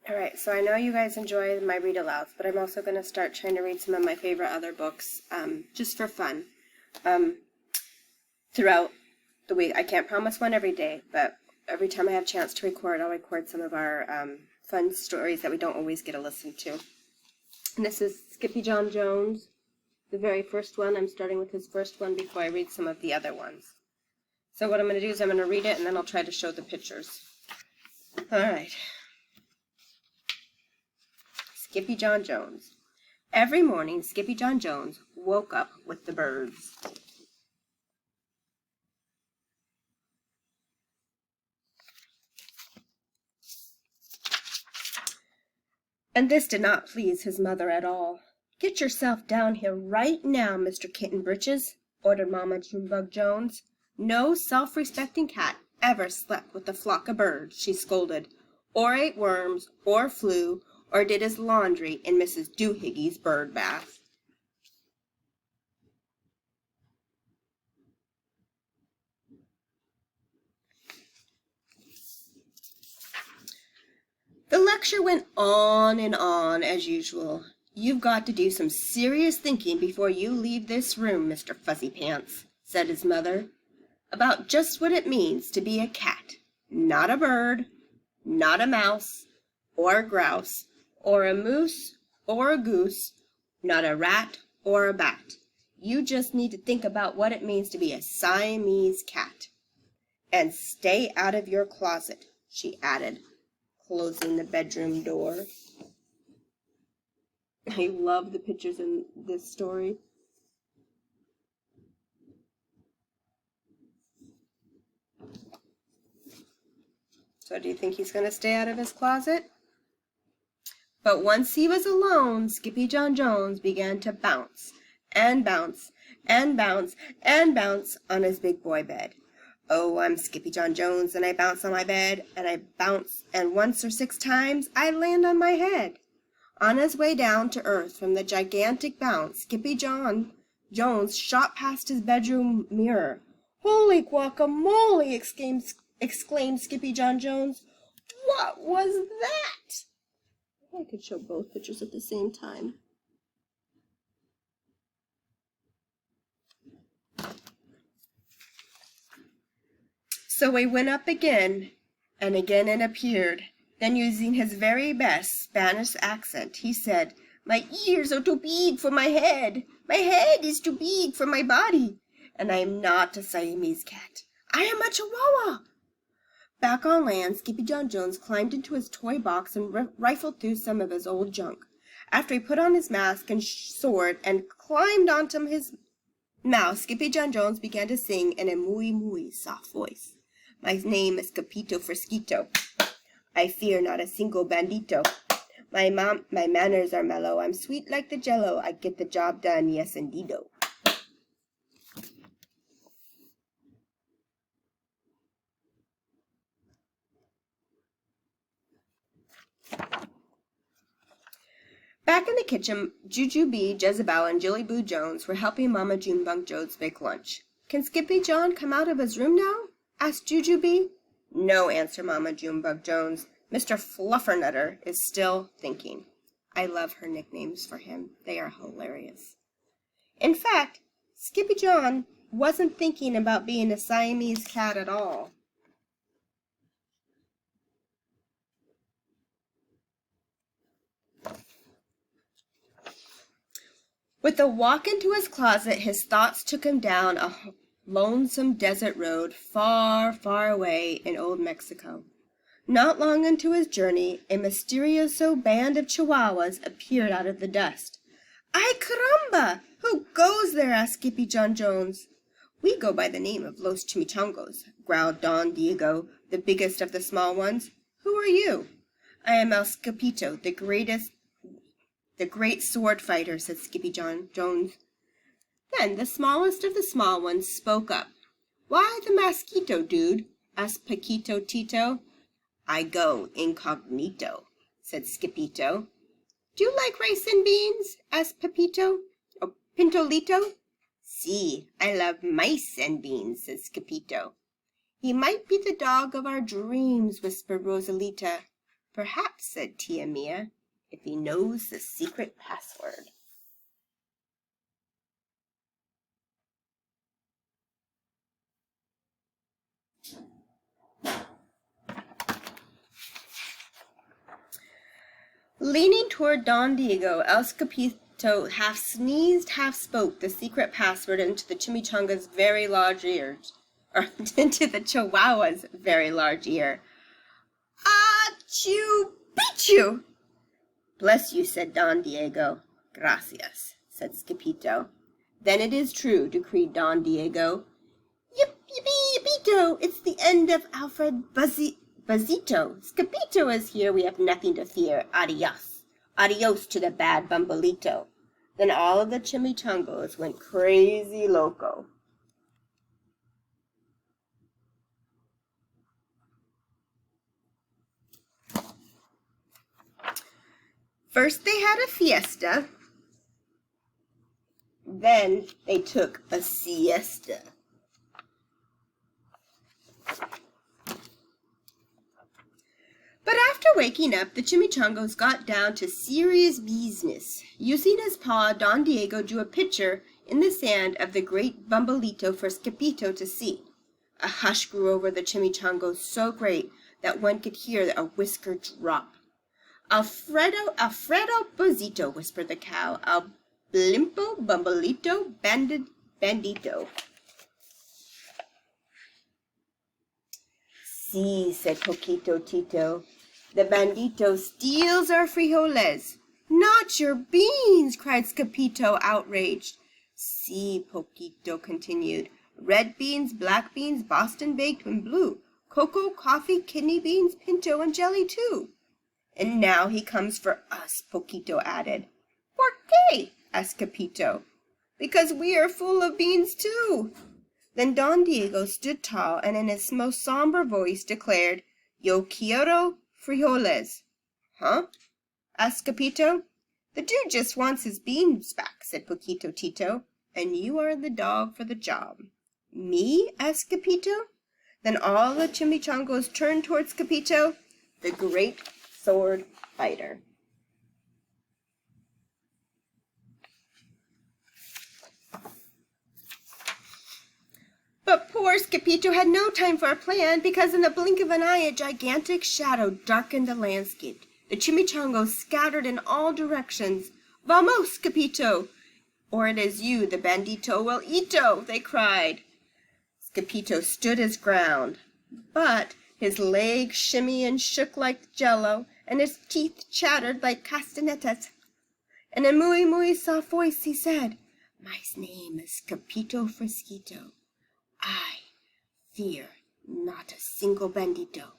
Alright, so I know you guys enjoy my read alouds, but I'm also going to start trying to read some of my favorite other books, just for fun, throughout the week. I can't promise one every day, but every time I have a chance to record, I'll record some of our fun stories that we don't always get to listen to. And this is Skippyjon Jones, the very first one. I'm starting with his first one before I read some of the other ones. So what I'm going to do is I'm going to read it, and then I'll try to show the pictures. Alright. Skippyjon Jones. Every morning, Skippyjon Jones woke up with the birds. And this did not please his mother at all. "Get yourself down here right now, Mr. Kitten Britches," ordered Mamma Junebug Jones. "No self-respecting cat ever slept with a flock of birds," she scolded, "or ate worms, or flew, or did his laundry in Mrs. Doohiggy's bird bath." The lecture went on and on as usual. "You've got to do some serious thinking before you leave this room, Mr. Fuzzy Pants," said his mother, "about just what it means to be a cat, not a bird, not a mouse, or a grouse, or a moose, or a goose, not a rat or a bat. You just need to think about what it means to be a Siamese cat. And stay out of your closet," she added, closing the bedroom door. I love the pictures in this story. So do you think he's going to stay out of his closet? But once he was alone, Skippyjon Jones began to bounce and bounce and bounce and bounce on his big boy bed. "Oh, I'm Skippyjon Jones, and I bounce on my bed, and I bounce, and once or 6 times I land on my head." On his way down to earth from the gigantic bounce, Skippyjon Jones shot past his bedroom mirror. "Holy guacamole!" exclaimed Skippyjon Jones. "What was that?" I could show both pictures at the same time. So he went up again, and again it appeared. Then, using his very best Spanish accent, he said, "My ears are too big for my head. My head is too big for my body. And I am not a Siamese cat. I am a Chihuahua." Back on land, Skippyjon Jones climbed into his toy box and rifled through some of his old junk. After he put on his mask and sword and climbed onto his mouse, Skippyjon Jones began to sing in a muy soft voice. "My name is Capito Fresquito. I fear not a single bandito. My manners are mellow. I'm sweet like the jello. I get the job done, yes indeedo." Back in the kitchen, Jujubee, Jezebel, and Jillyboo Jones were helping Mamma Junebug Jones make lunch. "Can Skippyjon come out of his room now?" asked Jujubee. "No," answered Mamma Junebug Jones. "Mr. Fluffernutter is still thinking." I love her nicknames for him. They are hilarious. In fact, Skippyjon wasn't thinking about being a Siamese cat at all. With a walk into his closet, his thoughts took him down a lonesome desert road far, far away in old Mexico. Not long into his journey, a mysterioso band of Chihuahuas appeared out of the dust. "Ay, caramba! Who goes there?" asked Skippyjon Jones. "We go by the name of Los Chimichangos," growled Don Diego, the biggest of the small ones. "Who are you?" "I am El Scapito, the great sword fighter," said Skippyjon Jones. Then the smallest of the small ones spoke up. "Why the mosquito, dude?" asked Paquito Tito. "I go incognito," said Skippito. "Do you like rice and beans?" asked Pepito. "Oh, Pintolito?" "Si, I love mice and beans," said Skippito. "He might be the dog of our dreams," whispered Rosalita. Perhaps, said Tia Mia, if he knows the secret password. Leaning toward Don Diego, El Scapito half sneezed, half spoke the secret password into the chimichanga's very large ears, or into the chihuahua's very large ear. Achoo, pichu! Bless you, said Don Diego. Gracias, said Skippyjo. Then it is true, decreed Don Diego. Yip, yippee, yippito, it's the end of Alfred Buzzito. Skippyjo is here, we have nothing to fear. Adios. Adios to the bad Bumblito. Then all of the chimichangos went crazy loco. First they had a fiesta, then they took a siesta. But after waking up, the chimichangos got down to serious business. Using his paw, Don Diego drew a picture in the sand of the great Bumblito for Skippyjo to see. A hush grew over the chimichangos so great that one could hear a whisker drop. Alfredo Buzzito, whispered the cow. Al Blimpo Bumblito Bandito. See, said Poquito Tito. The bandito steals our frijoles. Not your beans, cried Skippyjo, outraged. See, Poquito continued. Red beans, black beans, Boston baked and blue. Cocoa, coffee, kidney beans, pinto, and jelly too. And now he comes for us, Poquito added. Por qué? asked Skippyjo. Because we are full of beans too. Then Don Diego stood tall and in his most somber voice declared, Yo quiero frijoles. Huh? asked Skippyjo. The dude just wants his beans back, said Poquito Tito, and you are the dog for the job. Me? asked Skippyjo. Then all the chimichangos turned towards Skippyjo, the great sword fighter. But poor Skippyjo had no time for a plan, because in the blink of an eye a gigantic shadow darkened the landscape. The chimichangos scattered in all directions. Vamos, Skippyjo! Or it is you, the bandito will eato, they cried. Skippyjo stood his ground, but his legs shimmy and shook like jello, and his teeth chattered like castanetas. In a muy soft voice he said, My name is Skippyjo Frisquito. I fear not a single bandito.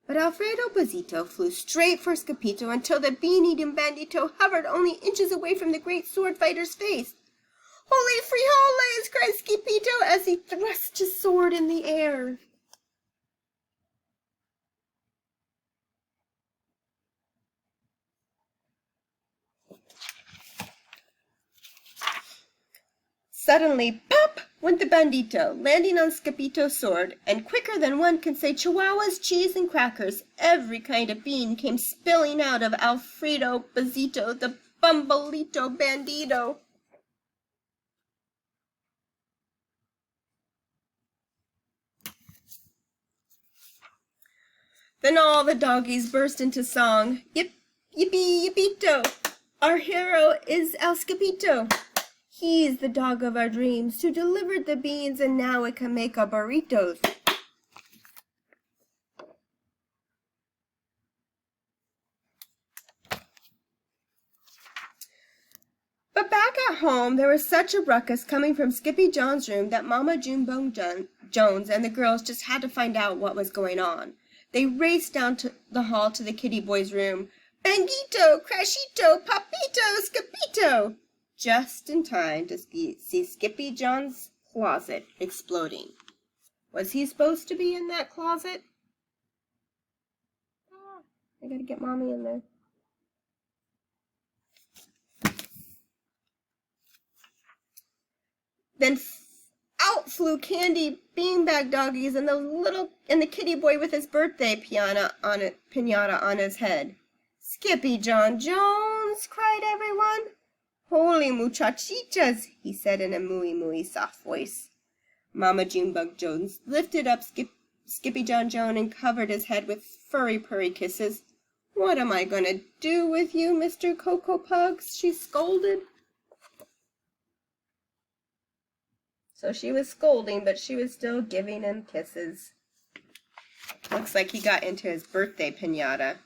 But Alfredo Buzzito flew straight for Skippyjo until the bean-eating bandito hovered only inches away from the great sword fighter's face. Holy frijoles! cried Skippyjo as he thrust his sword in the air. Suddenly, pop! went the bandito, landing on Skippyjo's sword, and quicker than one can say chihuahuas, cheese, and crackers, every kind of bean came spilling out of Alfredo Buzzito, the Bumblito bandito. Then all the doggies burst into song. Yip, yippee, yippito! Our hero is El Skippyjo. He's the dog of our dreams, who delivered the beans, and now it can make our burritos. But back at home, there was such a ruckus coming from Skippyjon's room that Mama Skippyjon Jones and the girls just had to find out what was going on. They raced down to the hall to the kitty boy's room. Banguito, Crashito, Papito, Skippyjo! Just in time to see Skippyjon's closet exploding. Was he supposed to be in that closet? I gotta get Mommy in there. Then, out flew Candy beanbag doggies and the kitty boy with his birthday pinata on his head. Skippyjon Jones, cried everyone. Holy muchachitas, he said in a mooey soft voice. Mama Junebug Jones lifted up Skippyjon Jones and covered his head with furry purry kisses. What am I going to do with you, Mr. Cocoa Pugs? She scolded. So she was scolding, but she was still giving him kisses. Looks like he got into his birthday pinata.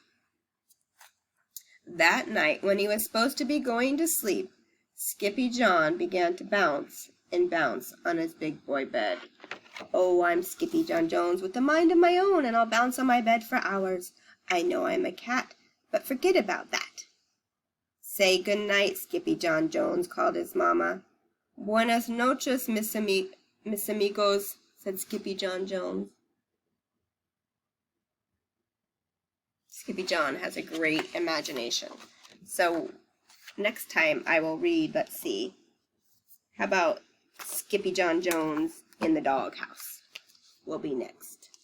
That night, when he was supposed to be going to sleep, Skippyjon began to bounce and bounce on his big boy bed. Oh, I'm Skippyjon Jones with a mind of my own, and I'll bounce on my bed for hours. I know I'm a cat, but forget about that. Say good night, Skippyjon Jones, called his mama. Buenas noches, Miss Amigos, said Skippyjon Jones. Skippyjon has a great imagination. So next time I will read, let's see, how about Skippyjon Jones in the doghouse will be next.